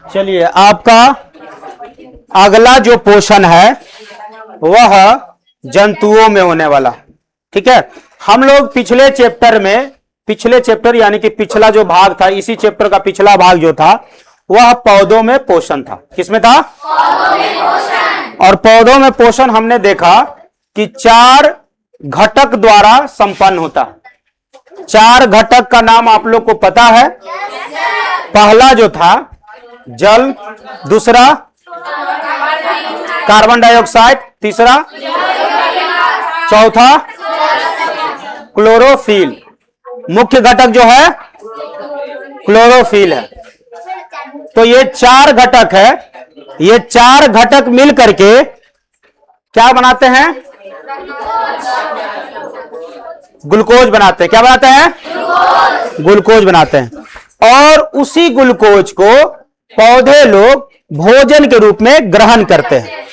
चलिए, आपका अगला जो पोषण है वह जंतुओं में होने वाला। ठीक है, हम लोग पिछले चैप्टर यानी कि पिछला जो भाग था, इसी चैप्टर का पिछला भाग जो था वह पौधों में पोषण था। किसमें था? पौधों में पोषण। और पौधों में पोषण हमने देखा कि 4 घटक द्वारा संपन्न होता है। 4 घटक का नाम आप लोग को पता है? पहला जो था जल, दूसरा कार्बन डाइऑक्साइड, तीसरा, चौथा क्लोरोफिल। मुख्य घटक जो है क्लोरोफिल है। तो ये 4 घटक है, ये 4 घटक मिल करके क्या बनाते हैं? ग्लूकोज बनाते हैं। क्या बनाते हैं? ग्लूकोज बनाते हैं। और उसी ग्लूकोज को पौधे लोग भोजन के रूप में ग्रहण करते हैं।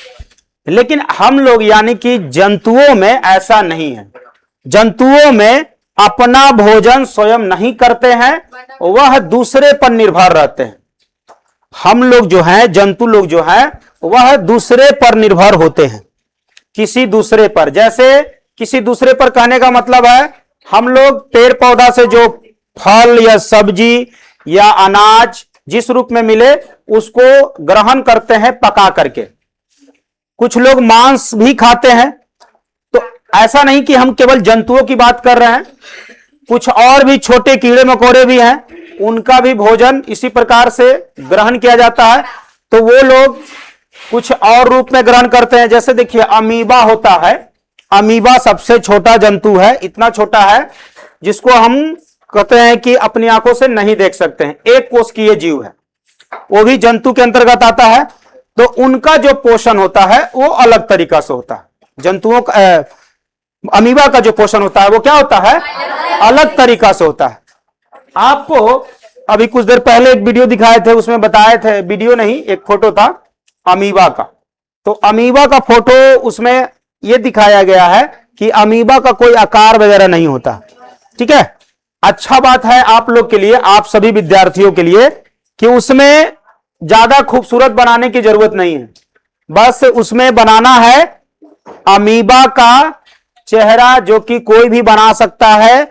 लेकिन हम लोग यानी कि जंतुओं में ऐसा नहीं है। जंतुओं में अपना भोजन स्वयं नहीं करते हैं, वह दूसरे पर निर्भर रहते हैं। हम लोग जो हैं, जंतु लोग जो हैं, वह दूसरे पर निर्भर होते हैं, किसी दूसरे पर। जैसे किसी दूसरे पर कहने का मतलब है, हम लोग पेड़ पौधा से जो फल या सब्जी या अनाज जिस रूप में मिले उसको ग्रहण करते हैं पका करके। कुछ लोग मांस भी खाते हैं। तो ऐसा नहीं कि हम केवल जंतुओं की बात कर रहे हैं, कुछ और भी छोटे कीड़े मकोड़े भी हैं, उनका भी भोजन इसी प्रकार से ग्रहण किया जाता है। तो वो लोग कुछ और रूप में ग्रहण करते हैं। जैसे देखिए, अमीबा होता है। अमीबा सबसे छोटा जंतु है, इतना छोटा है जिसको हम कहते हैं कि अपनी आंखों से नहीं देख सकते हैं। एक कोशिकीय जीव है, वो भी जंतु के अंतर्गत आता है। तो उनका जो पोषण होता है वो अलग तरीका से होता है। जंतुओं का अमीबा का जो पोषण होता है वो क्या होता है? अलग तरीका से होता है। आपको अभी कुछ देर पहले एक वीडियो दिखाए थे, उसमें बताए थे, वीडियो नहीं एक फोटो था अमीबा का। तो अमीबा का फोटो उसमें यह दिखाया गया है कि अमीबा का कोई आकार वगैरह नहीं होता। ठीक है, अच्छा बात है आप लोग के लिए, आप सभी विद्यार्थियों के लिए, कि उसमें ज्यादा खूबसूरत बनाने की जरूरत नहीं है। बस उसमें बनाना है अमीबा का चेहरा, जो कि कोई भी बना सकता है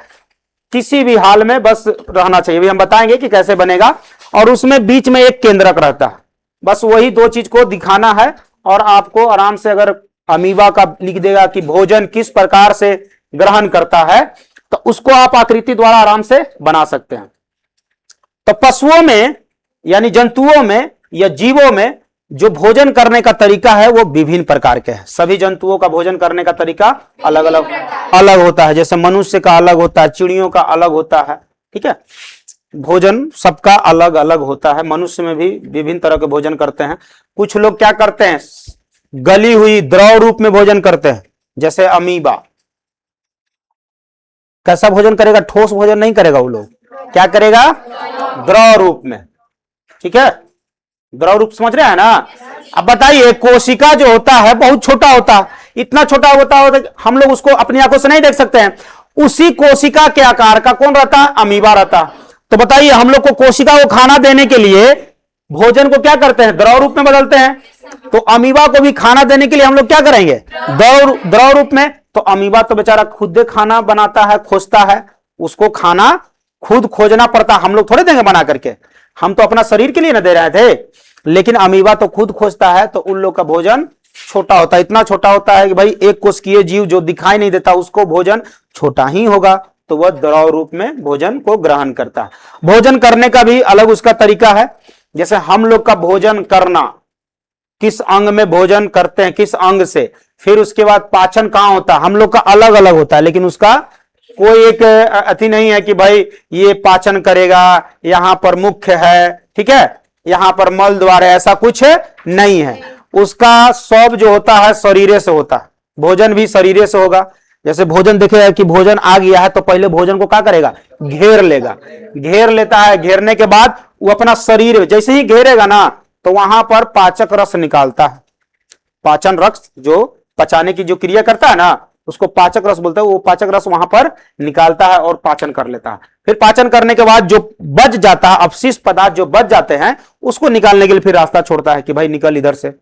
किसी भी हाल में, बस रहना चाहिए। भी हम बताएंगे कि कैसे बनेगा। और उसमें बीच में एक केंद्रक रहता है, बस वही 2 चीज को दिखाना है। और आपको आराम से अगर अमीबा का लिख देगा कि भोजन किस प्रकार से ग्रहण करता है, तो उसको आप आकृति द्वारा आराम से बना सकते हैं। तो पशुओं में यानी जंतुओं में या जीवों में जो भोजन करने का तरीका है वो विभिन्न प्रकार के हैं। सभी जंतुओं का भोजन करने का तरीका अलग अलग होता है। जैसे मनुष्य का अलग होता है, चिड़ियों का अलग होता है। ठीक है, भोजन सबका अलग अलग होता है। मनुष्य में भी विभिन्न तरह के भोजन करते हैं। कुछ लोग क्या करते हैं, गली हुई द्रव रूप में भोजन करते हैं। जैसे अमीबा कैसा भोजन करेगा? ठोस भोजन नहीं करेगा, वो लोग क्या करेगा? द्रव रूप में। ठीक है, द्रव रूप समझ रहे हैं ना? अब बताइए, कोशिका जो होता है बहुत छोटा होता है, इतना छोटा होता है हम लोग उसको अपनी आंखों से नहीं देख सकते हैं। उसी कोशिका के आकार का कौन रहता है? अमीबा रहता है। तो बताइए, हम लोग को कोशिका को खाना देने के लिए भोजन को क्या करते हैं? द्रव रूप में बदलते हैं। तो अमीबा को भी खाना देने के लिए हम लोग क्या करेंगे? द्रव रूप में। तो अमीबा तो बेचारा खुद खाना बनाता है, खोजता है, उसको खाना खुद खोजना पड़ता है। हम लोग थोड़े देंगे बना करके, हम तो अपना शरीर के लिए ना दे रहे थे। लेकिन अमीबा तो खुद खोजता है, तो उन लोग का भोजन छोटा होता है। इतना छोटा होता है कि भाई एक कोशिकीय जीव जो दिखाई नहीं देता उसको भोजन छोटा ही होगा, तो वह द्रव रूप में भोजन को ग्रहण करता है। भोजन करने का भी अलग उसका तरीका है। जैसे हम लोग का भोजन करना, किस अंग में भोजन करते हैं, किस अंग से, फिर उसके बाद पाचन कहां होता है, हम लोग का अलग अलग होता है। लेकिन उसका कोई एक अति नहीं है कि भाई ये पाचन करेगा, यहां पर मुख्य है, ठीक है, यहां पर मल द्वार है, ऐसा कुछ नहीं है। उसका सब जो होता है शरीर से होता है। भोजन भी शरीर से होगा। जैसे भोजन देखेगा कि भोजन आ गया है, तो पहले भोजन को क्या करेगा? घेर लेगा, घेर लेता है। घेरने के बाद वो अपना शरीर जैसे ही घेरेगा ना, तो वहां पर पाचक रस निकालता है। पाचन रस जो पचाने की जो क्रिया करता है ना, उसको पाचक रस बोलते हैं। वो पाचक रस वहां पर निकालता है और पाचन कर लेता है। फिर पाचन करने के बाद जो बच जाता है, अपशिष्ट पदार्थ जो बच जाते हैं, उसको निकालने के लिए फिर रास्ता छोड़ता है कि भाई निकल इधर से।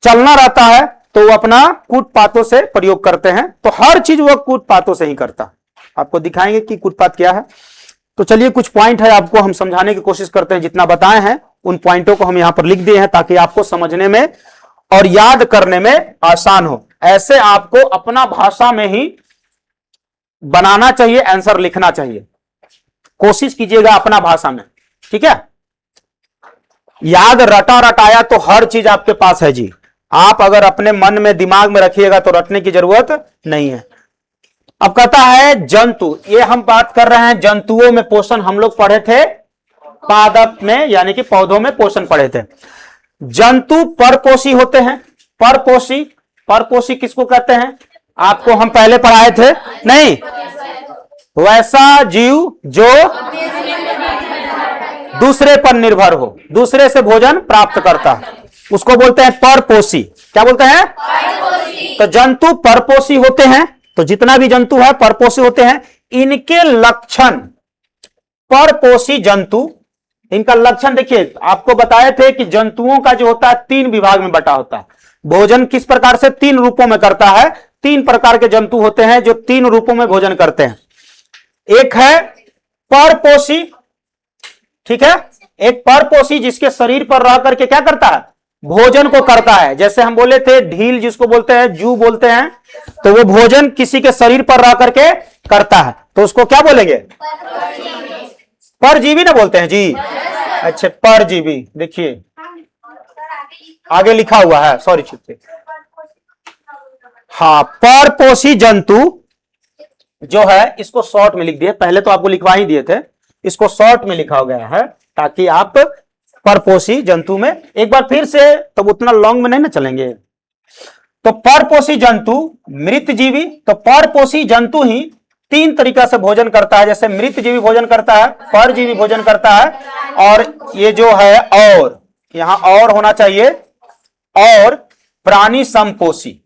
चलना रहता है तो वो अपना कूटपातों से प्रयोग करते हैं। तो हर चीज वो कूटपातों से ही करता। आपको दिखाएंगे कि कूटपात क्या है। तो चलिए कुछ पॉइंट है आपको हम समझाने की कोशिश करते हैं। जितना बताए हैं उन पॉइंटों को हम यहां पर लिख दिए हैं ताकि आपको समझने में और याद करने में आसान हो। ऐसे आपको अपना भाषा में ही बनाना चाहिए, आंसर लिखना चाहिए। कोशिश कीजिएगा अपना भाषा में, ठीक है। याद रटा रटाया तो हर चीज आपके पास है जी। आप अगर अपने मन में दिमाग में रखिएगा तो रटने की जरूरत नहीं है। अब कहता है जंतु, ये हम बात कर रहे हैं जंतुओं में पोषण। हम लोग पढ़े थे पादप में, यानी कि पौधों में पोषण पढ़े थे। जंतु परपोषी होते हैं। परपोषी, परपोषी किसको कहते हैं? आपको हम पहले पढ़ाए थे नहीं? वैसा जीव जो दूसरे पर निर्भर हो, दूसरे से भोजन प्राप्त करता है, उसको बोलते हैं परपोषी। क्या बोलते हैं? तो जंतु परपोषी होते हैं। तो जितना भी जंतु है परपोषी होते हैं। इनके लक्षण, परपोषी जंतु, इनका लक्षण देखिए, आपको बताए थे कि जंतुओं का जो होता है 3 विभाग में बटा होता है। भोजन किस प्रकार से 3 रूपों में करता है। 3 प्रकार के जंतु होते हैं जो 3 रूपों में भोजन करते हैं। एक है परपोषी, ठीक है। एक परपोषी जिसके शरीर पर रह करके क्या करता है? भोजन को करता है। जैसे हम बोले थे ढील जिसको बोलते हैं, जू बोलते हैं, तो वो भोजन किसी के शरीर पर रह करके करता है, तो उसको क्या बोलेंगे? परजीवी ना बोलते हैं जी। अच्छा, परजीवी। देखिए आगे लिखा हुआ है, सॉरी छुट्टी। हाँ, परपोषी जंतु जो है, इसको शॉर्ट में लिख दिए। पहले तो आपको लिखवा ही दिए थे, इसको शॉर्ट में लिखा गया है ताकि आप परपोषी जंतु में एक बार फिर से, तब उतना लॉन्ग में नहीं ना चलेंगे। तो परपोषी जंतु मृतजीवी। तो परपोषी जंतु ही 3 तरीका से भोजन करता है। जैसे मृतजीवी भोजन करता है, परजीवी भोजन करता है, और ये जो है और, यहां और होना चाहिए, और प्राणी समपोषी,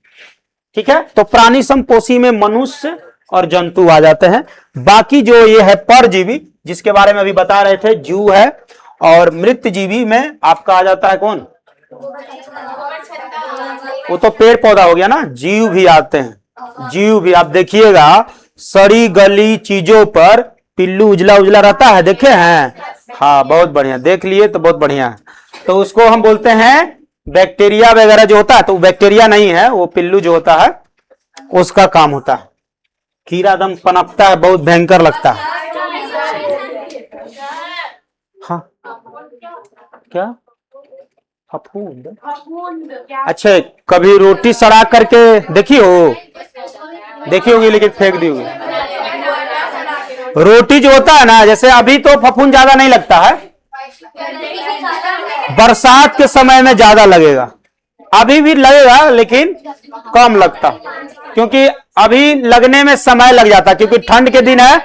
ठीक है। तो प्राणी समपोषी में मनुष्य और जंतु आ जाते हैं। बाकी जो ये है परजीवी, जिसके बारे में अभी बता रहे थे, जू है, और मृतजीवी में आपका आ जाता है कौन? वो तो पेड़ पौधा हो गया ना। जीव भी आते हैं। जीव भी आप देखिएगा, सड़ी गली चीजों पर पिल्लू उजला उजला रहता है, देखे हैं? हाँ, बहुत बढ़िया, देख लिए तो बहुत बढ़िया है। तो उसको हम बोलते हैं बैक्टीरिया वगैरह जो होता है, तो बैक्टीरिया नहीं है, वो पिल्लू जो होता है उसका काम होता है। कीड़ा दम पनपता है, बहुत भयंकर लगता है। हाँ, क्या? फफूंद? अच्छा, कभी रोटी सड़ा करके देखी हो? देखी होगी लेकिन फेंक दी होगी। रोटी जो होता है ना, जैसे अभी तो फफूंद ज्यादा नहीं लगता है, बरसात के समय में ज्यादा लगेगा। अभी भी लगेगा लेकिन कम लगता, क्योंकि अभी लगने में समय लग जाता, क्योंकि ठंड के दिन है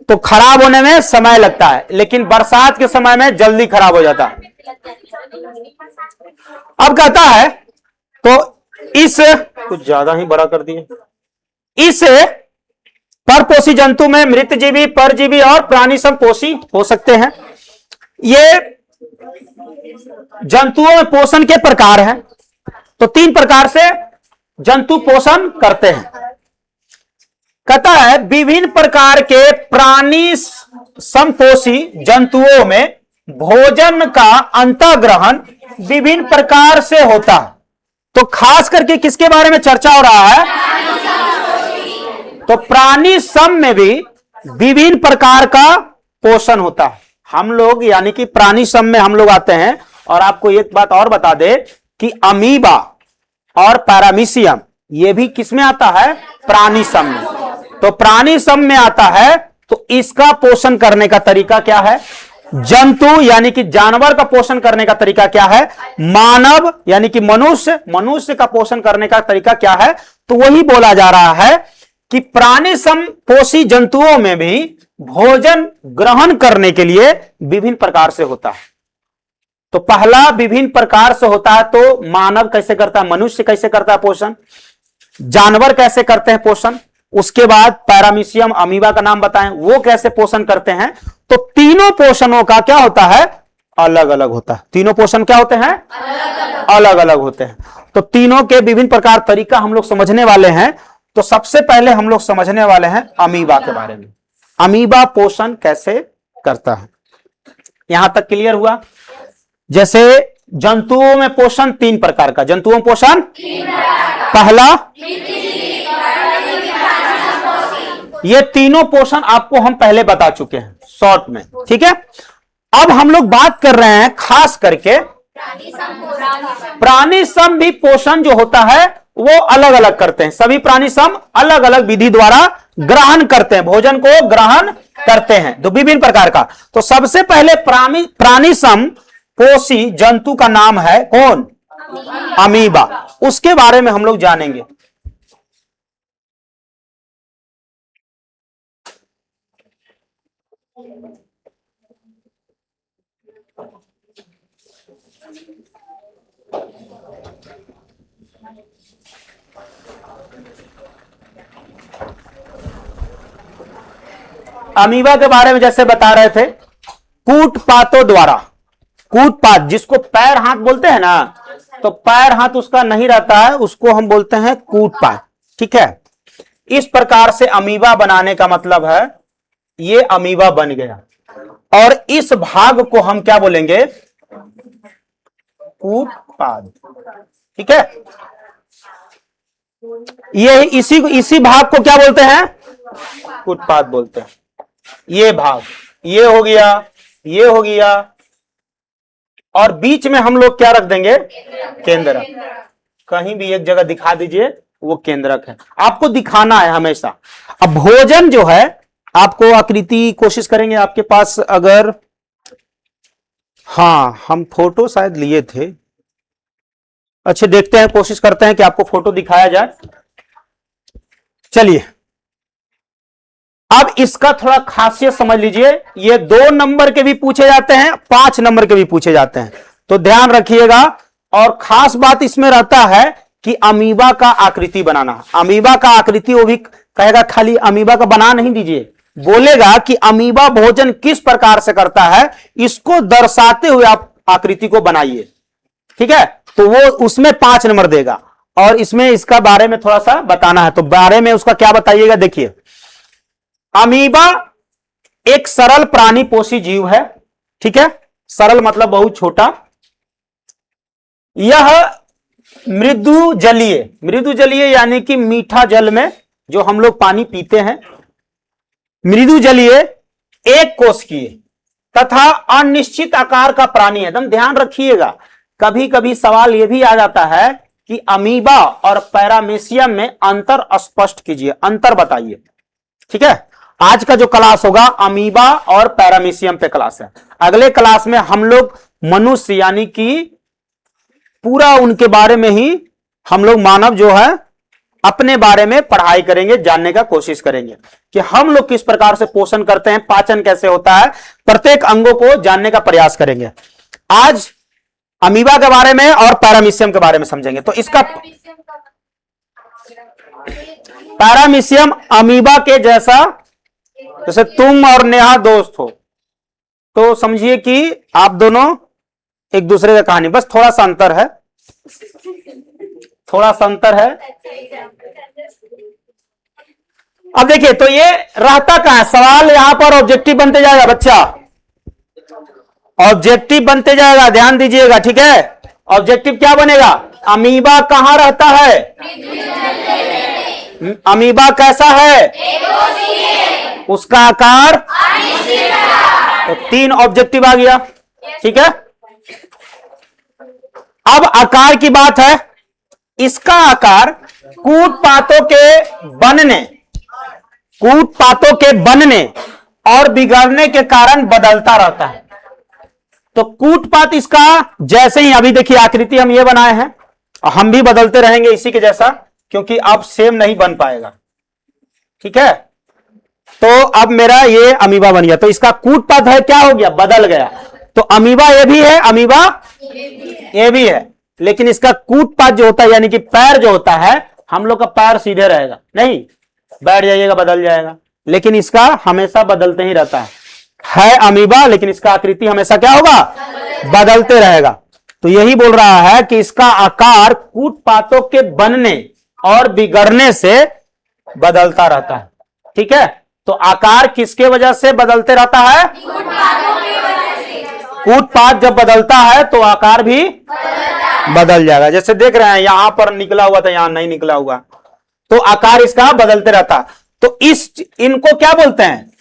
तो खराब होने में समय लगता है, लेकिन बरसात के समय में जल्दी खराब हो जाता है। अब कहता है, तो इस, कुछ ज्यादा ही बड़ा कर दिए, इस परपोषी जंतु में मृतजीवी, परजीवी और प्राणी समपोषी हो सकते हैं। ये जंतुओं में पोषण के प्रकार हैं। तो 3 प्रकार से जंतु पोषण करते हैं। कहता है विभिन्न प्रकार के प्राणी समपोषी जंतुओं में भोजन का अंतःग्रहण विभिन्न प्रकार से होता है। तो खास करके किसके बारे में चर्चा हो रहा है? तो प्राणी सम में भी विभिन्न प्रकार का पोषण होता है। हम लोग यानी कि प्राणी सम में हम लोग आते हैं। और आपको एक बात और बता दे कि अमीबा और पैरामीशियम ये भी किसमें आता है? प्राणी सम में। तो प्राणी सम में आता है, तो इसका पोषण करने का तरीका क्या है? जंतु यानी कि जानवर का पोषण करने का तरीका क्या है? मानव यानी कि मनुष्य का पोषण करने का तरीका क्या है? तो वही बोला जा रहा है कि प्राणी समपोषी जंतुओं में भी भोजन ग्रहण करने के लिए विभिन्न प्रकार से होता है। तो पहला विभिन्न प्रकार से होता है, तो मानव कैसे करता है, मनुष्य कैसे करता है पोषण? जानवर कैसे करते हैं पोषण, उसके बाद पैरामीशियम अमीबा का नाम बताएं वो कैसे पोषण करते हैं। तो तीनों पोषणों का क्या होता है, अलग अलग होता है। तीनों पोषण क्या होते हैं, अलग अलग होते हैं। तो तीनों के विभिन्न प्रकार तरीका हम लोग समझने वाले हैं। तो सबसे पहले हम लोग समझने वाले हैं अमीबा के बारे में। अमीबा पोषण कैसे करता है, यहां तक क्लियर हुआ। जैसे जंतुओं में पोषण 3 प्रकार का, जंतुओं में पोषण पहला, ये तीनों पोषण आपको हम पहले बता चुके हैं शॉर्ट में, ठीक है। अब हम लोग बात कर रहे हैं खास करके प्राणी सम भी पोषण जो होता है वो अलग अलग करते हैं। सभी प्राणी सम अलग अलग विधि द्वारा ग्रहण करते हैं, भोजन को ग्रहण करते हैं, तो विभिन्न प्रकार का। तो सबसे पहले प्राणी सम पोषी जंतु का नाम है कौन, अमीबा। उसके बारे में हम लोग जानेंगे। अमीबा के बारे में जैसे बता रहे थे, कूटपातों द्वारा, कूटपात जिसको पैर हाथ बोलते हैं ना, तो पैर हाथ उसका नहीं रहता है, उसको हम बोलते हैं कूटपात, ठीक है। इस प्रकार से अमीबा बनाने का मतलब है ये अमीबा बन गया, और इस भाग को हम क्या बोलेंगे, कूटपाद, ठीक है। ये इसी भाग को क्या बोलते हैं, कूटपाद बोलते हैं। ये भाग, ये हो गया, ये हो गया, और बीच में हम लोग क्या रख देंगे, केंद्रक। कहीं भी एक जगह दिखा दीजिए, वो केंद्रक है, आपको दिखाना है हमेशा। अब भोजन जो है, आपको आकृति कोशिश करेंगे आपके पास अगर, हाँ हम फोटो शायद लिए थे, अच्छे देखते हैं, कोशिश करते हैं कि आपको फोटो दिखाया जाए। चलिए अब इसका थोड़ा खासियत समझ लीजिए। ये 2 नंबर के भी पूछे जाते हैं, 5 नंबर के भी पूछे जाते हैं, तो ध्यान रखिएगा। और खास बात इसमें रहता है कि अमीबा का आकृति बनाना। अमीबा का आकृति वो भी कहेगा, खाली अमीबा का बना नहीं दीजिए, बोलेगा कि अमीबा भोजन किस प्रकार से करता है, इसको दर्शाते हुए आप आकृति को बनाइए, ठीक है। तो वो उसमें 5 नंबर देगा, और इसमें इसका बारे में थोड़ा सा बताना है। तो बारे में उसका क्या बताइएगा, देखिए अमीबा एक सरल प्राणी पोषी जीव है, ठीक है। सरल मतलब बहुत छोटा। यह मृदु जलीय, मृदु जलीय यानी कि मीठा जल में जो हम लोग पानी पीते हैं, मृदु जलीय, एक कोशिकीय तथा अनिश्चित आकार का प्राणी है। एकदम ध्यान रखिएगा, कभी कभी सवाल यह भी आ जाता है कि अमीबा और पैरामीशियम में अंतर स्पष्ट कीजिए, अंतर बताइए, ठीक है। आज का जो क्लास होगा अमीबा और पैरामीशियम पे क्लास है। अगले क्लास में हम लोग मनुष्य यानी कि पूरा उनके बारे में ही हम लोग मानव जो है अपने बारे में पढ़ाई करेंगे, जानने का कोशिश करेंगे कि हम लोग किस प्रकार से पोषण करते हैं, पाचन कैसे होता है, प्रत्येक अंगों को जानने का प्रयास करेंगे। आज अमीबा के बारे में और पैरामीशियम के बारे में समझेंगे। तो इसका पैरामीशियम अमीबा के जैसा, जैसे तुम और नेहा दोस्त हो, तो समझिए कि आप दोनों एक दूसरे का कहानी, बस थोड़ा सा अंतर है, थोड़ा सा अंतर है। अब देखिए, तो ये रहता कहां है, सवाल यहां पर ऑब्जेक्टिव बनते जाएगा बच्चा, ऑब्जेक्टिव बनते जाएगा, ध्यान दीजिएगा, ठीक है। ऑब्जेक्टिव क्या बनेगा, अमीबा कहां रहता है, अमीबा कैसा है, उसका आकार, तो 3 ऑब्जेक्टिव आ गया, ठीक है। अब आकार की बात है, इसका आकार कूटपातों के बनने और बिगड़ने के कारण बदलता रहता है। तो कूटपात इसका जैसे ही, अभी देखिए आकृति हम ये बनाए हैं, हम भी बदलते रहेंगे इसी के जैसा, क्योंकि अब सेम नहीं बन पाएगा, ठीक है। तो अब मेरा ये अमीबा बन गया, तो इसका कूटपात है क्या हो गया, बदल गया। तो अमीबा ये भी है, अमीबा ये भी है, लेकिन इसका कूटपात जो होता है यानी कि पैर जो होता है, हम लोग का पैर सीधे रहेगा नहीं, बैठ जाइएगा बदल जाएगा, लेकिन इसका हमेशा बदलते ही रहता है अमीबा, लेकिन इसका आकृति हमेशा क्या होगा, बदलते रहेगा। तो यही बोल रहा है कि इसका आकार कूट पातों के बनने और बिगड़ने से बदलता रहता है। ठीक है, तो आकार किसके वजह से बदलते रहता है, कूट पात जब बदलता है तो आकार भी बदल जाएगा। जैसे देख रहे हैं यहां पर निकला हुआ था, यहां नहीं निकला हुआ, तो आकार इसका बदलते रहता। तो इनको क्या बोलते हैं,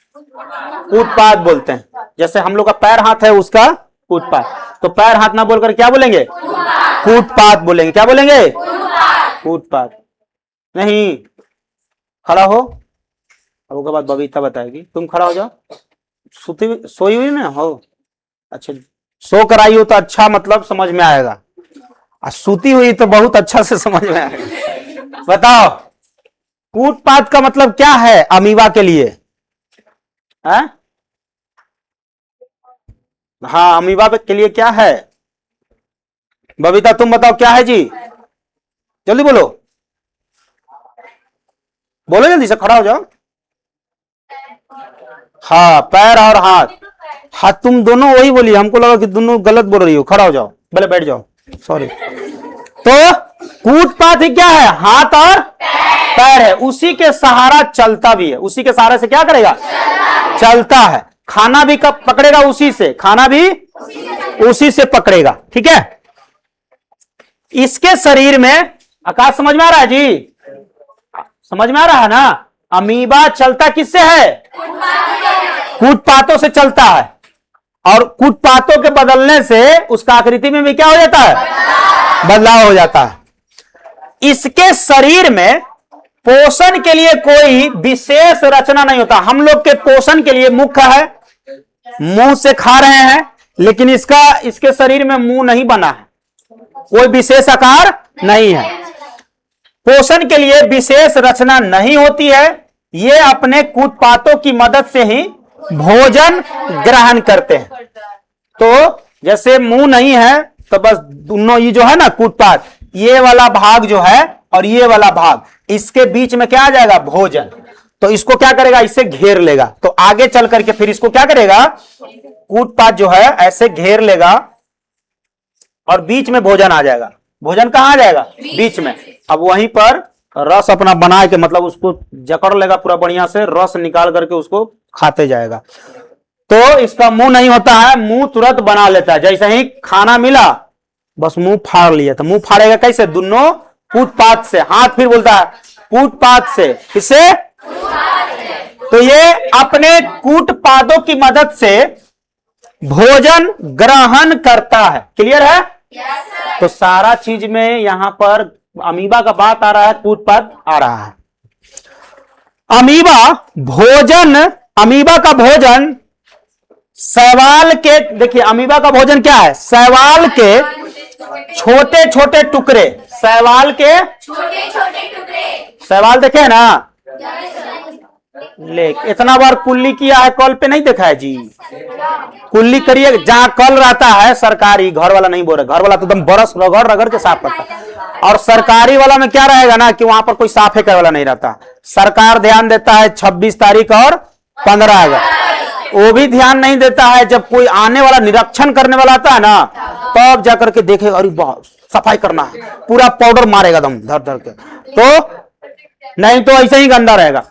कूटपात बोलते हैं। जैसे हम लोग का पैर हाथ है उसका कूटपात, तो पैर हाथ ना बोलकर क्या बोलेंगे, कूटपात बोलेंगे। क्या बोलेंगे, कूटपात। नहीं, खड़ा हो, अब उसके बाद बबीता बताएगी। तुम खड़ा हो जाओ, सोई हुई ना हो, अच्छा सो कर आई हो तो अच्छा, मतलब समझ में आएगा, और सूती हुई तो बहुत अच्छा से समझ में आएगा। बताओ कूटपात का मतलब क्या है अमीबा के लिए है? हाँ, अमीबा के लिए क्या है, बबीता तुम बताओ क्या है जी, जल्दी बोलो, बोलो जल्दी से, खड़ा हो जाओ। हाँ, पैर और हाथ, हाथ तुम दोनों वही बोली, हमको लगा कि दोनों गलत बोल रही हो। खड़ा हो जाओ, पहले बैठ जाओ, सॉरी। तो कूटपात ही क्या है, हाथ और पैर है, उसी के सहारा चलता भी है, उसी के सहारे से क्या करेगा, चलता है। खाना भी कब पकड़ेगा, उसी से, खाना भी उसी से पकड़ेगा। ठीक है, इसके शरीर में आकाश समझ में आ रहा है जी, समझ में आ रहा है ना, अमीबा चलता किससे है, कूटपातों से चलता है, और कूटपातों के बदलने से उसका आकृति में भी क्या हो जाता है, बदलाव हो जाता है। इसके शरीर में पोषण के लिए कोई विशेष रचना नहीं होता। हम लोग के पोषण के लिए मुख्य है, मुंह से खा रहे हैं, लेकिन इसके शरीर में मुंह नहीं बना है, कोई विशेष आकार नहीं है। पोषण के लिए विशेष रचना नहीं होती है, ये अपने कूटपातों की मदद से ही भोजन ग्रहण करते हैं। तो जैसे मुंह नहीं है तो बस दोनों ये जो है ना कूटपात, ये वाला भाग जो है और ये वाला भाग, इसके बीच में क्या आ जाएगा, भोजन। तो इसको क्या करेगा, इससे घेर लेगा, तो आगे चल करके फिर इसको क्या करेगा, कूटपात जो है ऐसे घेर लेगा और बीच में भोजन आ जाएगा। भोजन कहां आ जाएगा, बीच में। अब वहीं पर रस अपना बना के, मतलब उसको जकड़ लेगा पूरा बढ़िया से, रस निकाल करके उसको खाते जाएगा। तो इसका मुंह नहीं होता है, मुंह तुरंत बना लेता है। जैसे ही खाना मिला बस मुंह फाड़ लिया, तो मुंह फाड़ेगा कैसे, दोनों कूटपात से। हाथ फिर बोलता है कूटपात से, किससे, तो ये अपने कूटपातों की मदद से भोजन ग्रहण करता है। क्लियर है? तो सारा चीज में यहां पर अमीबा का बात आ रहा है, कूटपात आ रहा है। अमीबा का भोजन शैवाल के, देखिए अमीबा का भोजन क्या है, शैवाल के छोटे छोटे टुकड़े, शैवाल के छोटे छोटे टुकड़े, शैवाल देखे ना, ले इतना बार कुल्ली किया है, कल पे नहीं देखा है जी, कुल्ली करिए जहां कल रहता है सरकारी, घर वाला नहीं बोल रहे, घर वाला तो एकदम बरस रगड़ रगड़ के साफ करता है, और सरकारी वाला में क्या रहेगा ना कि वहां पर कोई साफे करने वाला नहीं रहता। सरकार ध्यान देता है 26 तारीख और 15 अगस्त, वो भी ध्यान नहीं देता है जब कोई आने वाला निरीक्षण करने वाला आता है ना, तब जाकर के देखेगा अरे बहुत सफाई करना है, पूरा पाउडर मारेगा दम धर धर के, तो नहीं तो ऐसे ही गंदा रहेगा।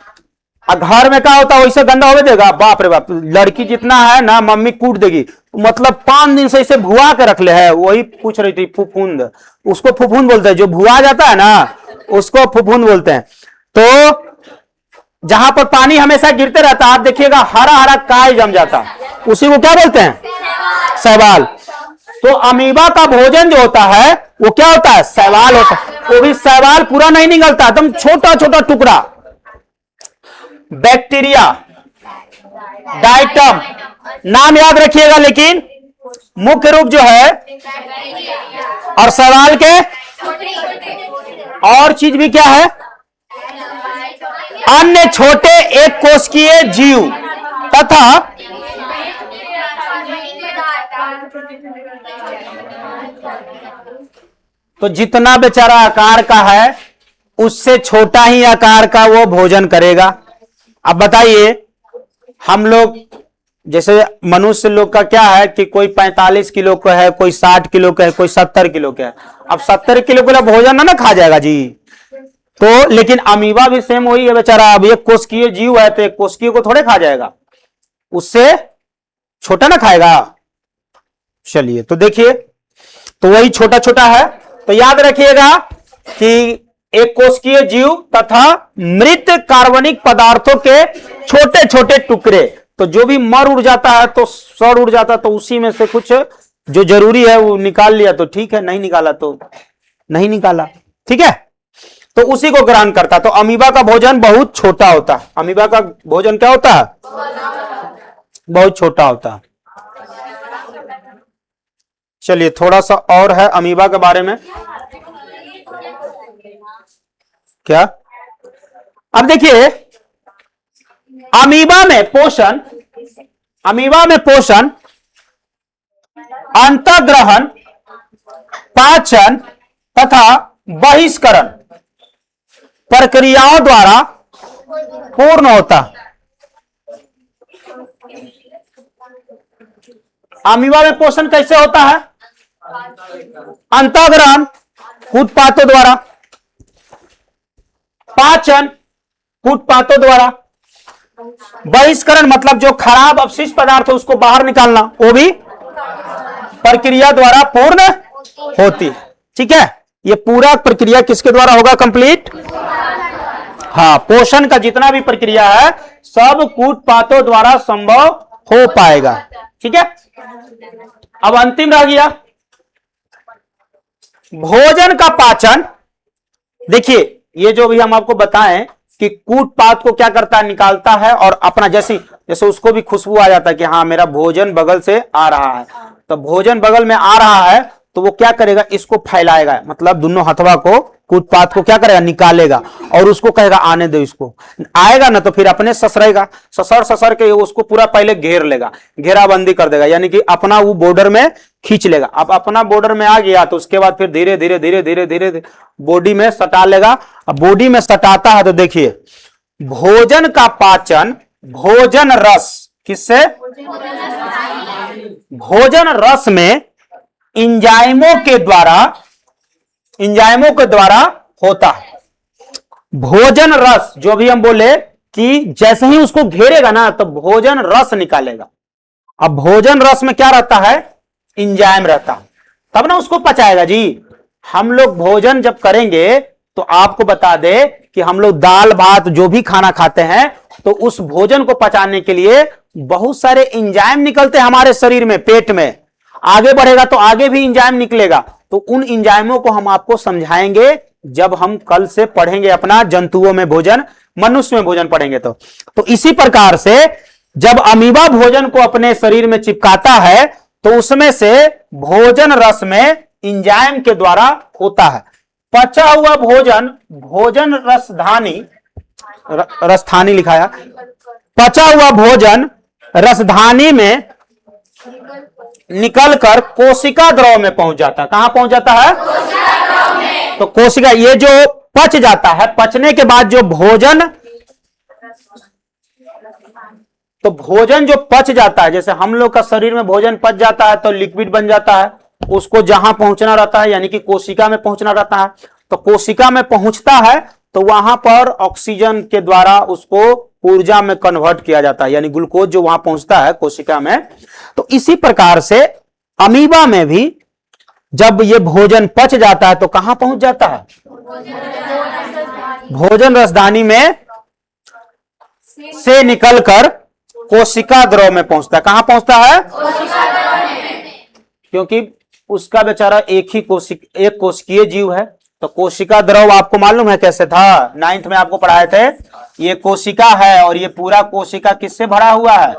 घर में क्या होता है, वैसे गंदा हो देगा, बाप रे बाप, लड़की जितना है ना मम्मी कूट देगी, मतलब 5 दिन से इसे भुआ के रख ले है। वही पूछ रही थी, फुफुंद, उसको फुफुंद बोलते हैं, जो भुआ जाता है ना उसको फुफुंद बोलते हैं। तो जहां पर पानी हमेशा गिरते रहता है, आप देखिएगा हरा हरा काई जम जाता, उसी को क्या बोलते हैं, शैवाल। तो अमीबा का भोजन जो होता है वो क्या होता है, शैवाल होता है। वो भी शैवाल पूरा नहीं निकलता, एकदम छोटा छोटा टुकड़ा। बैक्टीरिया, डाइटम, नाम याद रखिएगा, लेकिन मुख्य रूप जो है, और शैवाल के और चीज भी क्या है, अन्य छोटे एक कोशिकीय जीव तथा तो जितना बेचारा आकार का है उससे छोटा ही आकार का वो भोजन करेगा। अब बताइए, हम लोग जैसे मनुष्य लोग का क्या है कि कोई 45 किलो का है, कोई 60 किलो का है, कोई 70 किलो का है। अब 70 किलो का भोजन ना खा जाएगा जी। तो लेकिन अमीबा भी सेम वही है बेचारा। अब एक कोशिकीय जीव है तो एक कोशिकीय को थोड़े खा जाएगा, उससे छोटा ना खाएगा। चलिए तो देखिए, तो वही छोटा छोटा है। तो याद रखिएगा कि एक कोशिकीय जीव तथा मृत कार्बनिक पदार्थों के छोटे छोटे टुकड़े। तो जो भी मर उड़ जाता है तो सड़ उड़ जाता है, तो उसी में से कुछ जो जरूरी है वो निकाल लिया तो ठीक है, नहीं निकाला तो नहीं निकाला, ठीक है। तो उसी को ग्रहण करता। तो अमीबा का भोजन बहुत छोटा होता है। अमीबा का भोजन क्या होता है? बहुत छोटा होता है। चलिए थोड़ा सा और है अमीबा के बारे में। क्या? अब देखिए, अमीबा में पोषण अंतःग्रहण, पाचन तथा बहिष्करण प्रक्रियाओं द्वारा पूर्ण होता। अमीबा में पोषण कैसे होता है? अंतःग्रहण कूटपातों द्वारा, पाचन कूटपातों द्वारा, बहिष्करण मतलब जो खराब अपशिष्ट पदार्थ है उसको बाहर निकालना, वो भी प्रक्रिया द्वारा पूर्ण होती है। ठीक है, ये पूरा प्रक्रिया किसके द्वारा होगा? कंप्लीट। हाँ, पोषण का जितना भी प्रक्रिया है सब कूटपातों द्वारा संभव हो पाएगा। ठीक है, अब अंतिम रह गया भोजन का पाचन। देखिए, ये जो भी हम आपको बताएं कि कूटपात को क्या करता है? निकालता है, और अपना जैसे उसको भी खुशबू आ जाता है कि हाँ मेरा भोजन बगल से आ रहा है। तो भोजन बगल में आ रहा है तो वो क्या करेगा? इसको फैलाएगा, मतलब दोनों हथवा को, कूटपात को क्या करेगा? निकालेगा, और उसको कहेगा आने दो। इसको आएगा ना तो फिर अपने ससरेगा, ससर के उसको पूरा पहले घेर लेगा, घेराबंदी कर देगा, यानी कि अपना वो बॉर्डर में खींच लेगा। अब अपना बॉर्डर में आ गया तो उसके बाद फिर धीरे धीरे धीरे धीरे धीरे बॉडी में सटा लेगा। अब बॉडी में सटाता है तो देखिए, भोजन का पाचन भोजन रस, किससे? भोजन रस में एंजाइमों के द्वारा होता है। भोजन रस जो भी हम बोले कि जैसे ही उसको घेरेगा ना तो भोजन रस निकालेगा। अब भोजन रस में क्या रहता है? एंजाइम रहता है, तब ना उसको पचाएगा जी। हम लोग भोजन जब करेंगे तो आपको बता दे कि हम लोग दाल भात जो भी खाना खाते हैं तो उस भोजन को पचाने के लिए बहुत सारे एंजाइम निकलते हैं हमारे शरीर में, पेट में। आगे बढ़ेगा तो आगे भी एंजाइम निकलेगा। तो उन एंजाइमों को हम आपको समझाएंगे जब हम कल से पढ़ेंगे अपना जंतुओं में भोजन, मनुष्य में भोजन पढ़ेंगे। तो इसी प्रकार से जब अमीबा भोजन को अपने शरीर में चिपकाता है तो उसमें से भोजन रस में एंजाइम के द्वारा होता है। पचा हुआ भोजन, भोजन रसधानी, रसधानी लिखाया, पचा हुआ भोजन रसधानी में निकलकर कोशिका द्रव में पहुंच जाता है। कहां पहुंच जाता है? कोशिका द्रव में। तो कोशिका, ये जो पच जाता है, पचने के बाद जो भोजन, तो भोजन जो पच जाता है, जैसे हम लोग का शरीर में भोजन पच जाता है तो लिक्विड बन जाता है, उसको जहां पहुंचना रहता है यानी कि कोशिका में पहुंचना रहता है। तो कोशिका में पहुंचता है तो वहां पर ऑक्सीजन के द्वारा उसको ऊर्जा में कन्वर्ट किया जाता है, यानी ग्लूकोज जो वहां पहुंचता है कोशिका में। तो इसी प्रकार से अमीबा में भी जब ये भोजन पच जाता है तो कहां पहुंच जाता है? भोजन रसधानी में से निकलकर कोशिका द्रव में पहुंचता है। कहां पहुंचता है? क्योंकि उसका बेचारा एक कोशिकीय जीव है। तो कोशिका द्रव आपको मालूम है कैसे था? 9th में आपको पढ़ाए थे। ये कोशिका है और ये पूरा कोशिका किससे भरा हुआ है?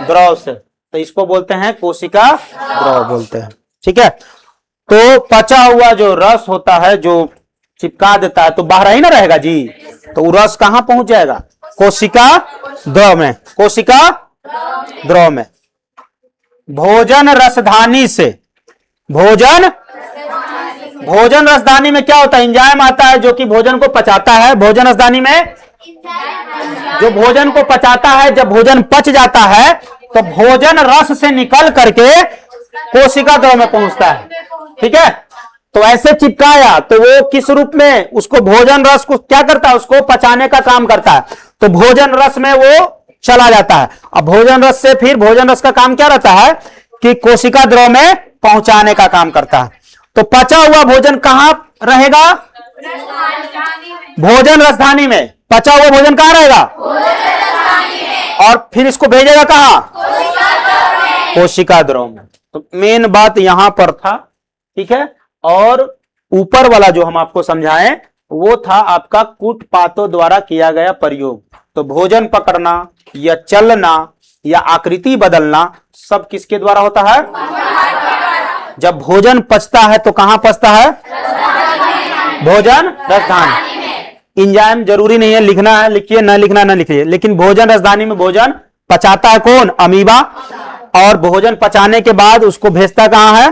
द्रव से। तो इसको बोलते हैं कोशिका द्रव बोलते हैं। ठीक है, तो पचा हुआ जो रस होता है जो चिपका देता है तो बाहर ही ना रहेगा जी। तो वो रस कहां पहुंच जाएगा? कोशिका द्रव में। कोशिका द्रव में भोजन रसधानी से, भोजन भोजन रसदानी में क्या होता है? एंजाइम आता है जो कि भोजन को पचाता है। भोजन रसदानी में जो भोजन को पचाता है, जब भोजन पच जाता है तो भोजन रस से निकल करके कोशिका द्रव में पहुंचता है। ठीक है, तो ऐसे चिपकाया तो वो किस रूप में, उसको भोजन रस को क्या करता है? उसको पचाने का काम करता है, तो भोजन रस में वो चला जाता है। अब भोजन रस से फिर भोजन रस का काम क्या रहता है कि कोशिका द्रव में पहुंचाने का काम करता है। तो पचा हुआ भोजन कहां रहेगा? भोजन रसधानी में। पचा हुआ भोजन कहां रहेगा? और फिर इसको भेजेगा कहां? कोशिका द्रव में। तो मेन बात यहां पर था। ठीक है, और ऊपर वाला जो हम आपको समझाएं वो था आपका कूटपातों द्वारा किया गया प्रयोग। तो भोजन पकड़ना या चलना या आकृति बदलना सब किसके द्वारा होता है? जब भोजन पचता है तो कहां पचता है? भोजन रसधानी। एंजाइम जरूरी नहीं है लिखना है, लिखिए, न लिखना न लिखिए, लेकिन भोजन रसधानी में भोजन पचाता है कौन? अमीबा। और भोजन पचाने के बाद उसको भेजता कहां है?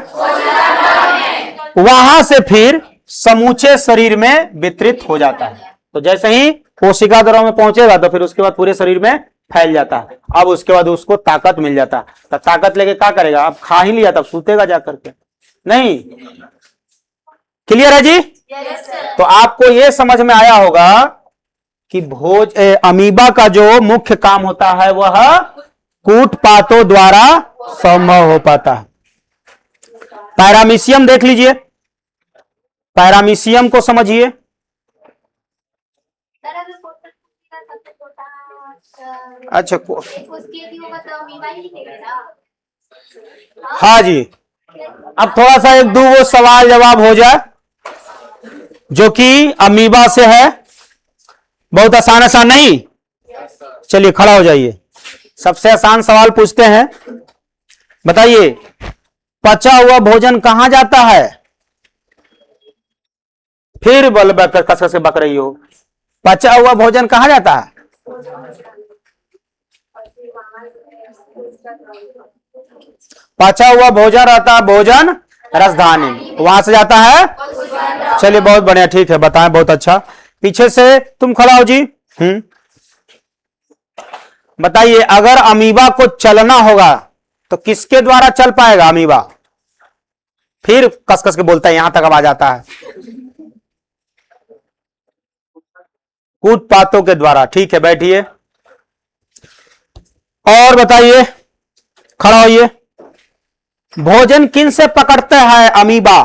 वहां से फिर समूचे शरीर में वितरित हो जाता है। तो जैसे ही कोशिका द्रव में पहुंचेगा तो फिर उसके बाद पूरे शरीर में फैल जाता है। अब उसके बाद उसको ताकत मिल जाता है। तो ताकत लेके क्या करेगा? अब खा ही लिया तब सूतेगा जाकर के नहीं। क्लियर है जी? तो आपको यह समझ में आया होगा कि अमीबा का जो मुख्य काम होता है वह कूटपातों द्वारा संभव हो पाता है। पैरामीशियम देख लीजिए, पैरामीशियम को समझिए। अच्छा, हाँ जी, अब थोड़ा सा एक दो वो सवाल जवाब हो जाए जो कि अमीबा से है। बहुत आसान आसान नहीं। चलिए खड़ा हो जाइए, सबसे आसान सवाल पूछते हैं। बताइए, पचा हुआ भोजन कहां जाता है? फिर बल कस से बक रही हो। पचा हुआ भोजन कहां जाता है? पचा हुआ भोजन रहता है भोजन रसधानी, वहां से जाता है। चलिए बहुत बढ़िया, ठीक है, बताएं, बहुत अच्छा। पीछे से तुम खड़ा हो जी। बताइए, अगर अमीबा को चलना होगा तो किसके द्वारा चल पाएगा अमीबा? फिर कस कस के बोलता है, यहां तक अब आ जाता है। कूटपातों के द्वारा। ठीक है, बैठिए और बताइए, खड़ा होइए। भोजन किन से पकड़ते हैं अमीबा?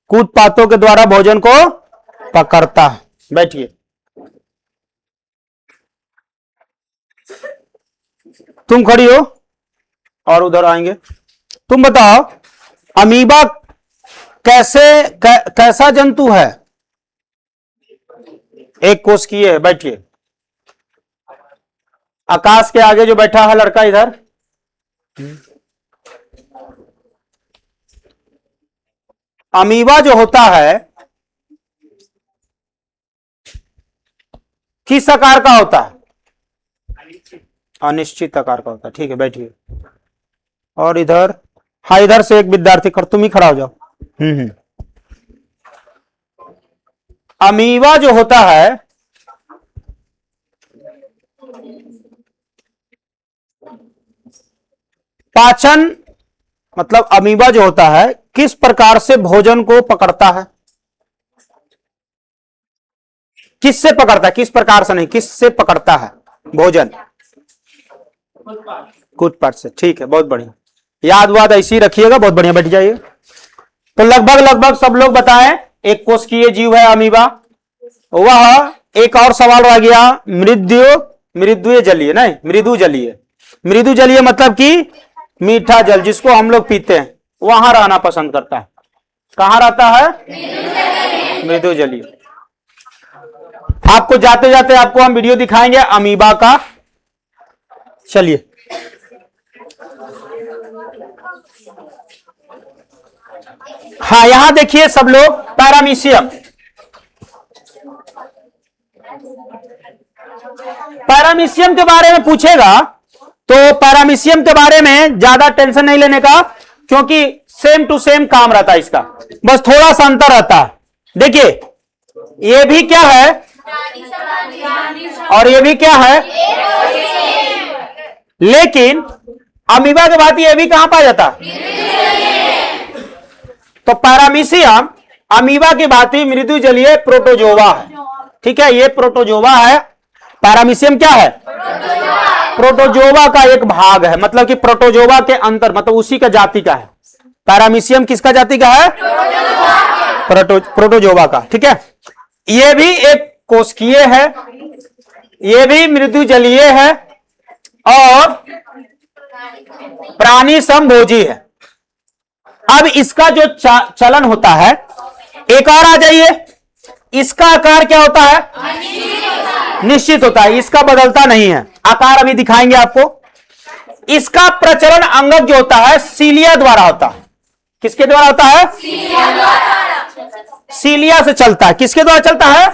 कूटपातों के द्वारा भोजन को पकड़ता है। बैठिए। तुम खड़ी हो और उधर आएंगे। तुम बताओ, अमीबा कैसा जंतु है? एक कोश की है। बैठिए। आकाश के आगे जो बैठा है लड़का इधर, अमीबा जो होता है किस आकार का होता है? अनिश्चित आकार का होता है। ठीक है, बैठिए। और इधर, हाँ, इधर से एक विद्यार्थी तुम ही खड़ा हो जाओ। अमीबा जो होता है पाचन, मतलब अमीबा जो होता है किस प्रकार से भोजन को पकड़ता है? किससे पकड़ता है? किस प्रकार से नहीं, किससे पकड़ता है भोजन? कूटपात से। ठीक है, बहुत बढ़िया, याद वाद ऐसी रखिएगा। बहुत बढ़िया, बैठ जाइए। तो लगभग सब लोग बताएं, एक कोशिकीय जीव है अमीबा। वह एक और सवाल रह गया, मृदु जलीय, नहीं मृदु जलीय। मृदु जलीय मतलब कि मीठा जल जिसको हम लोग पीते हैं, वहां रहना पसंद करता है। कहां रहता है? मृदु जलीय। आपको जाते जाते आपको हम वीडियो दिखाएंगे अमीबा का। चलिए, हाँ, यहां देखिए सब लोग, पैरामीशियम। पैरामीशियम के बारे में पूछेगा तो पैरामीशियम के बारे में ज्यादा टेंशन नहीं लेने का। क्योंकि सेम टू सेम काम रहता है इसका, बस थोड़ा सा अंतर रहता है। देखिए ये भी क्या है और ये भी क्या है, लेकिन अमीबा के बाद ये भी कहां पाया जाता है? तो पैरामीशियम अमीबा की भांति मृदु जलीय प्रोटोजोवा है। ठीक है, ये प्रोटोजोवा है। पैरामीशियम क्या है? प्रोटोजोवा का एक भाग है, मतलब कि प्रोटोजोवा के अंतर, मतलब उसी का जाति का है। पैरामीशियम किसका जाति का है? प्रोटोजोवा का। ठीक है, ये भी एक कोशिकीय है, ये भी मृदु जलीय है और प्राणी समभोजी है। अब इसका जो चलन होता है, एक और आ जाइए, इसका आकार क्या होता है? निश्चित होता है, इसका बदलता नहीं है। आकार अभी दिखाएंगे आपको। इसका प्रचलन अंगक जो होता है सीलिया द्वारा होता है। किसके द्वारा होता है? सीलिया से चलता है। किसके द्वारा चलता है?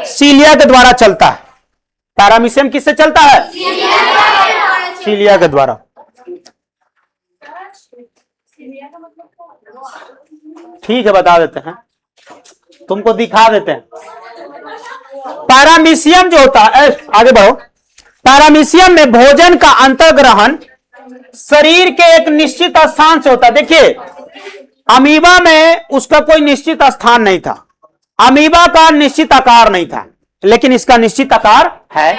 सीलिया के द्वारा चलता है। पैरामीशियम किससे चलता है? सीलिया के द्वारा। ठीक है, बता देते हैं, तुमको दिखा देते हैं। पैरामीशियम जो होता है, आगे बढ़ो। पैरामीशियम में भोजन का अंतर्ग्रहण शरीर के एक निश्चित स्थान से होता है। देखिए अमीबा में उसका कोई निश्चित स्थान नहीं था, अमीबा का निश्चित आकार नहीं था, लेकिन इसका निश्चित आकार है।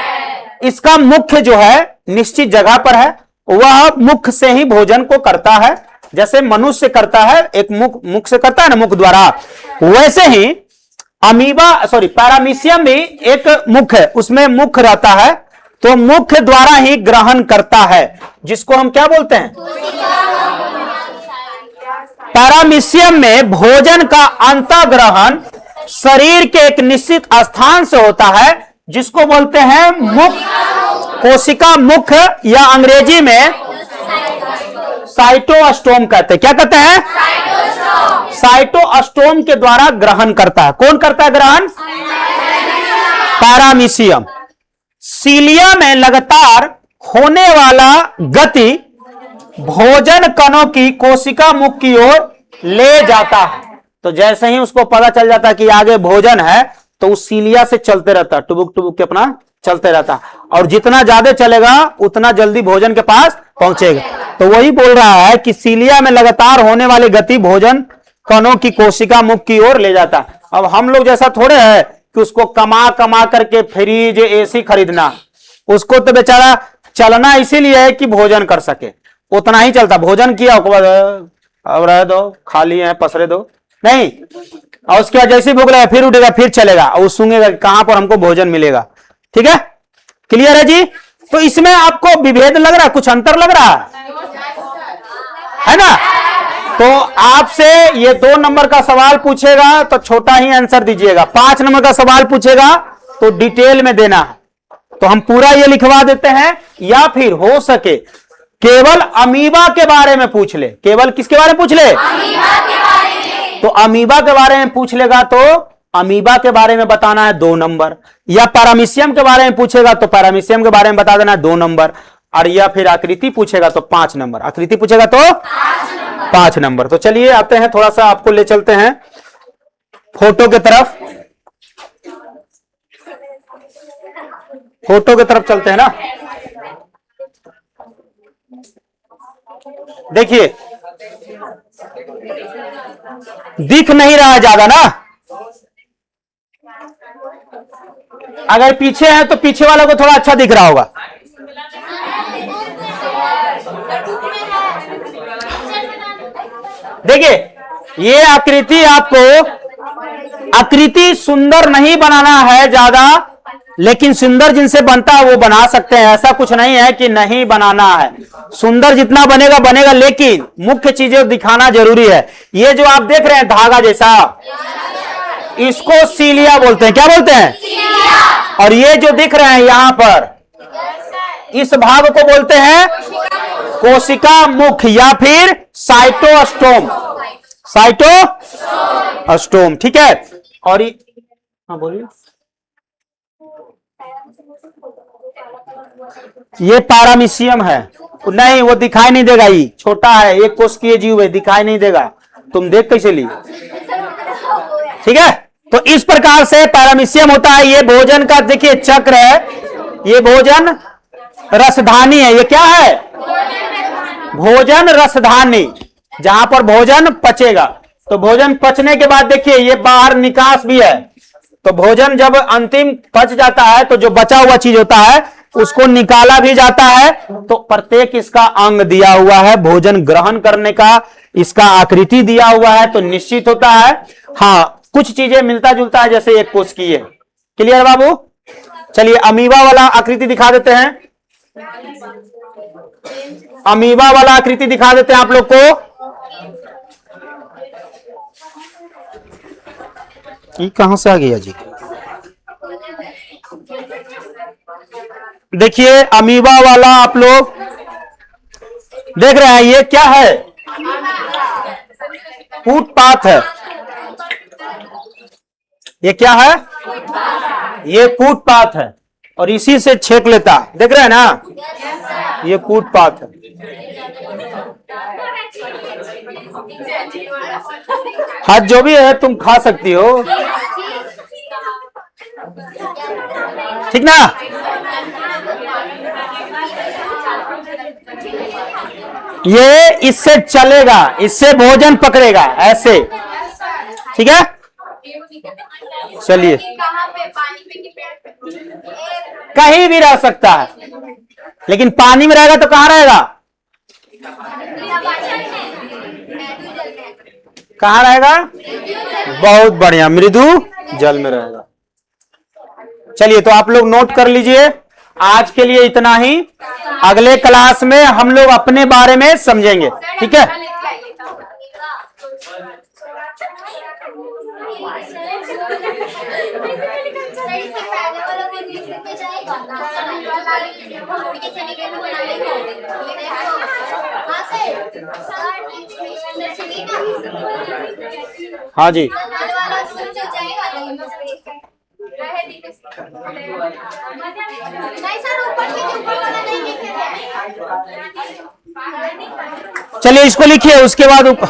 इसका मुख्य जो है निश्चित जगह पर है, वह मुख से ही भोजन को करता है। जैसे मनुष्य करता है, एक मुख से करता है ना, मुख द्वारा, वैसे ही पैरामीशियम भी एक मुख है, उसमें मुख रहता है, तो मुख द्वारा ही ग्रहण करता है, जिसको हम क्या बोलते हैं? पैरामीशियम में भोजन का अंतर्ग्रहण शरीर के एक निश्चित स्थान से होता है, जिसको बोलते हैं मुख, कोशिका मुख, या अंग्रेजी में साइटोस्टोम कहते हैं। क्या कहते हैं? साइटोस्टोम के द्वारा ग्रहण करता है। कौन करता है ग्रहण? पैरामीशियम। सीलिया में लगातार होने वाला गति भोजन कणों की कोशिका मुख की ओर ले जाता है। तो जैसे ही उसको पता चल जाता है कि आगे भोजन है, तो उस सीलिया से चलते रहता है, टुबुक टुबुक के अपना चलते रहता है, और जितना ज्यादा चलेगा उतना जल्दी भोजन के पास पहुंचेगा। तो वही बोल रहा है कि सीलिया में लगातार होने वाली गति भोजन कणों की कोशिका मुख की ओर ले जाता है। अब हम लोग जैसा थोड़े है कि उसको कमा कमा करके फ्रिज एसी खरीदना, उसको तो बेचारा चलना इसीलिए है कि भोजन कर सके, उतना ही चलता। भोजन किया अब रह दो, खाली है पसरे दो, नहीं, और उसके बाद जैसे भूख लगा फिर उठेगा, फिर चलेगा, और सूंघेगा कहां पर हमको भोजन मिलेगा। ठीक है, क्लियर है जी? तो इसमें आपको विभेद लग रहा है, कुछ अंतर लग रहा है ना? तो आपसे ये 2 नंबर का सवाल पूछेगा तो छोटा ही आंसर दीजिएगा, 5 नंबर का सवाल पूछेगा तो डिटेल में देना है। तो हम पूरा ये लिखवा देते हैं, या फिर हो सके केवल अमीबा के बारे में पूछ ले। केवल किसके बारे में पूछ ले? अमीबा के बारे में। तो अमीबा के बारे में पूछ लेगा तो अमीबा के बारे में बताना है 2 नंबर, या पैरामीशियम के बारे में पूछेगा तो पैरामीशियम के बारे में बता देना है 2 नंबर, और या फिर आकृति पूछेगा तो 5 नंबर, आकृति पूछेगा तो 5 नंबर। तो चलिए आते हैं, थोड़ा सा आपको ले चलते हैं फोटो की तरफ। फोटो की तरफ चलते हैं ना। देखिए दिख नहीं रहा है ज्यादा ना, अगर पीछे है तो पीछे वाला को थोड़ा अच्छा दिख रहा होगा। देखिए ये आकृति, आपको आकृति सुंदर नहीं बनाना है ज्यादा, लेकिन सुंदर जिनसे बनता है वो बना सकते हैं। ऐसा कुछ नहीं है कि नहीं बनाना है, सुंदर जितना बनेगा बनेगा, लेकिन मुख्य चीजें दिखाना जरूरी है। ये जो आप देख रहे हैं धागा जैसा, इसको सीलिया बोलते हैं। क्या बोलते हैं? सीलिया। और ये जो दिख रहे हैं यहां पर, इस भाग को बोलते हैं कोशिका मुख, या फिर साइटोस्टोम। साइटोस्टोम, ठीक है। और हाँ बोलिए। ये पैरामीशियम है, नहीं, वो दिखाई नहीं देगा, ये छोटा है, 1 कोष की जीव है, दिखाई नहीं देगा, तुम देख कैसे ली। ठीक है, तो इस प्रकार से पैरामीशियम होता है। ये भोजन का देखिए चक्र है, ये भोजन रसधानी है। ये क्या है? भोजन रसधानी, जहां पर भोजन पचेगा। तो भोजन पचने के बाद देखिए ये बाहर निकास भी है। तो भोजन जब अंतिम पच जाता है तो जो बचा हुआ चीज होता है उसको निकाला भी जाता है। तो प्रत्येक इसका अंग दिया हुआ है भोजन ग्रहण करने का, इसका आकृति दिया हुआ है, तो निश्चित होता है। हाँ, कुछ चीजें मिलता जुलता है, जैसे एक कोष की है। क्लियर बाबू? चलिए अमीबा वाला आकृति दिखा देते हैं। अमीबा वाला आकृति दिखा देते हैं आप लोग को। ये कहां से आ गया जी? देखिए अमीबा वाला आप लोग देख रहे हैं, ये क्या है? कूटपाथ है। ये क्या है? ये कूटपाथ है और इसी से छेक लेता है। देख रहे हैं ना, ये कूटपाथ है। हाथ जो भी है तुम खा सकती हो, ठीक ना? ये इससे चलेगा, इससे भोजन पकड़ेगा ऐसे, ठीक है? चलिए, कहीं भी रह सकता है, लेकिन पानी में रहेगा तो कहां रहेगा? कहां रहेगा? बहुत बढ़िया, मृदु जल में रहेगा। चलिए, तो आप लोग नोट कर लीजिए, आज के लिए इतना ही। अगले क्लास में हम लोग अपने बारे में समझेंगे, ठीक है? हाँ जी, चलिए इसको लिखिए, उसके बाद ऊपर